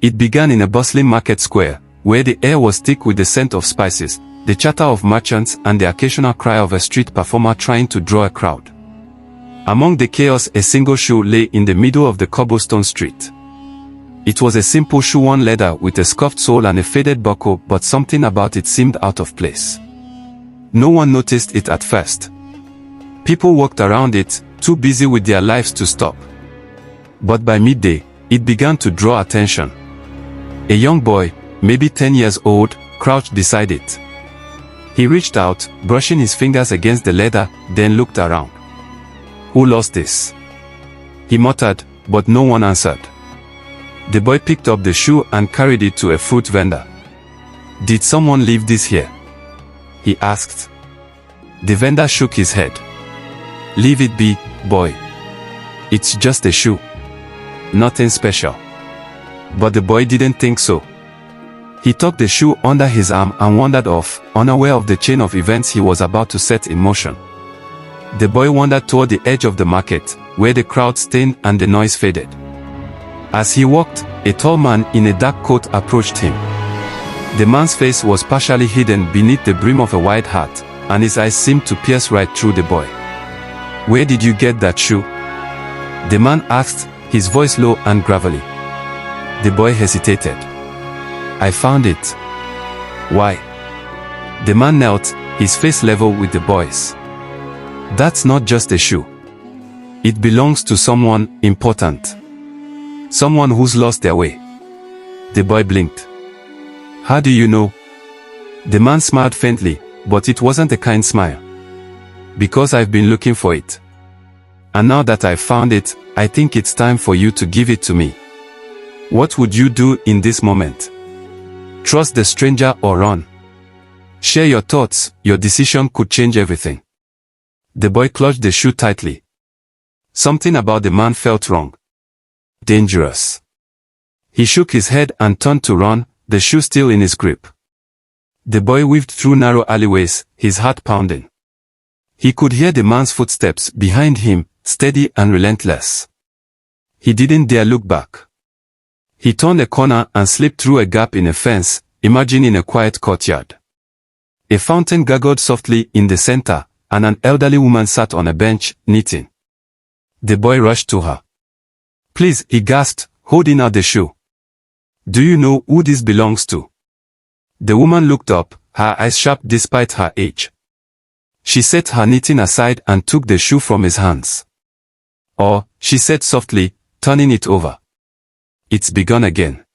It began in a bustling market square, where the air was thick with the scent of spices, the chatter of merchants and the occasional cry of a street performer trying to draw a crowd. Among the chaos, a single shoe lay in the middle of the cobblestone street. It was a simple shoe, worn leather with a scuffed sole and a faded buckle, but something about it seemed out of place. No one noticed it at first. People walked around it, too busy with their lives to stop. But by midday, it began to draw attention. A young boy, maybe 10 years old, crouched beside it. He reached out, brushing his fingers against the leather, then looked around. "Who lost this?" he muttered, but no one answered. The boy picked up the shoe and carried it to a fruit vendor. "Did someone leave this here?" he asked. The vendor shook his head. "Leave it be, boy. It's just a shoe. Nothing special." But the boy didn't think so. He tucked the shoe under his arm and wandered off, unaware of the chain of events he was about to set in motion. The boy wandered toward the edge of the market, where the crowd thinned and the noise faded. As he walked, a tall man in a dark coat approached him. The man's face was partially hidden beneath the brim of a wide hat, and his eyes seemed to pierce right through the boy. "Where did you get that shoe?" the man asked, his voice low and gravelly. The boy hesitated. "I found it." "Why?" The man knelt, his face level with the boy's. "That's not just a shoe. It belongs to someone important. Someone who's lost their way." The boy blinked. "How do you know?" The man smiled faintly, but it wasn't a kind smile. "Because I've been looking for it. And now that I've found it, I think it's time for you to give it to me. What would you do in this moment? Trust the stranger or run? Share your thoughts, your decision could change everything." The boy clutched the shoe tightly. Something about the man felt wrong. Dangerous. He shook his head and turned to run, the shoe still in his grip. The boy weaved through narrow alleyways, his heart pounding. He could hear the man's footsteps behind him, steady and relentless. He didn't dare look back. He turned a corner and slipped through a gap in a fence, emerging in a quiet courtyard. A fountain gurgled softly in the center, and an elderly woman sat on a bench, knitting. The boy rushed to her. "Please," he gasped, holding out the shoe. "Do you know who this belongs to?" The woman looked up, her eyes sharp despite her age. She set her knitting aside and took the shoe from his hands. "Oh," she said softly, turning it over. "It's begun again."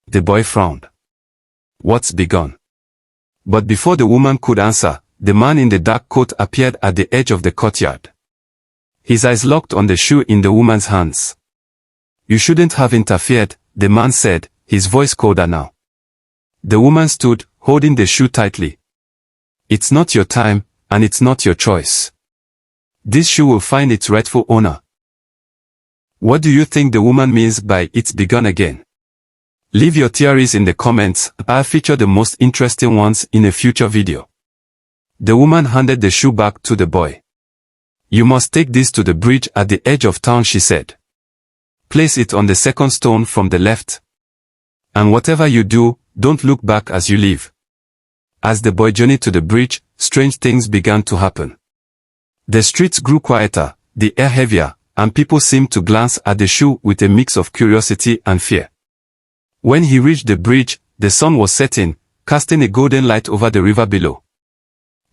The boy frowned. "What's begun?" But before the woman could answer, the man in the dark coat appeared at the edge of the courtyard. His eyes locked on the shoe in the woman's hands. "You shouldn't have interfered," the man said, his voice colder now. The woman stood, holding the shoe tightly. "It's not your time, and it's not your choice. This shoe will find its rightful owner." What do you think the woman means by "it's begun again"? Leave your theories in the comments. I'll feature the most interesting ones in a future video. The woman handed the shoe back to the boy. "You must take this to the bridge at the edge of town," she said. "Place it on the second stone from the left. And whatever you do, don't look back as you leave." As the boy journeyed to the bridge, strange things began to happen. The streets grew quieter, the air heavier, and people seemed to glance at the shoe with a mix of curiosity and fear. When he reached the bridge, the sun was setting, casting a golden light over the river below.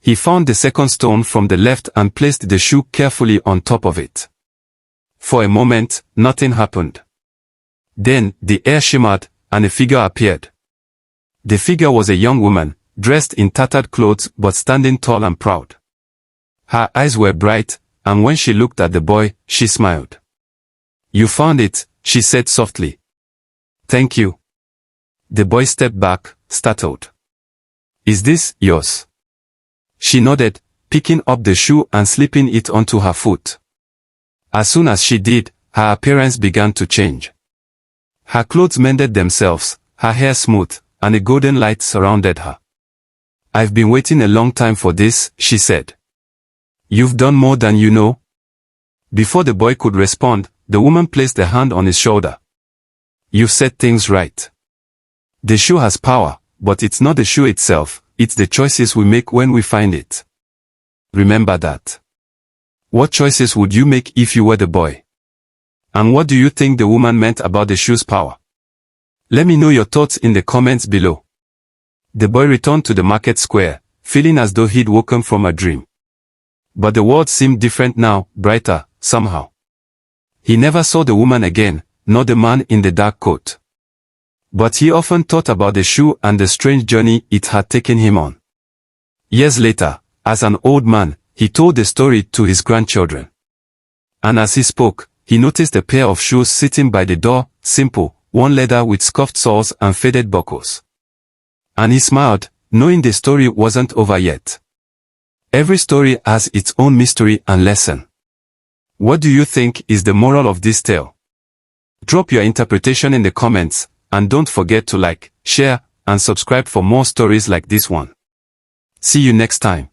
He found the second stone from the left and placed the shoe carefully on top of it. For a moment, nothing happened. Then, the air shimmered, and a figure appeared. The figure was a young woman, dressed in tattered clothes but standing tall and proud. Her eyes were bright, and when she looked at the boy, she smiled. "You found it," she said softly. "Thank you." The boy stepped back, startled. "Is this yours?" She nodded, picking up the shoe and slipping it onto her foot. As soon as she did, her appearance began to change. Her clothes mended themselves, her hair smooth, and a golden light surrounded her. "I've been waiting a long time for this," she said. "You've done more than you know." Before the boy could respond, the woman placed a hand on his shoulder. you said things right. The shoe has power, but it's not the shoe itself, it's the choices we make when we find it. Remember that. What choices would you make if you were the boy? And what do you think the woman meant about the shoe's power? Let me know your thoughts in the comments below. The boy returned to the market square, feeling as though he'd woken from a dream. But the world seemed different now, brighter, somehow. He never saw the woman again, nor the man in the dark coat. But he often thought about the shoe and the strange journey it had taken him on. Years later, as an old man, he told the story to his grandchildren. And as he spoke, he noticed a pair of shoes sitting by the door, simple, worn leather with scuffed soles and faded buckles. And he smiled, knowing the story wasn't over yet. Every story has its own mystery and lesson. What do you think is the moral of this tale? Drop your interpretation in the comments, and don't forget to like, share, and subscribe for more stories like this one. See you next time.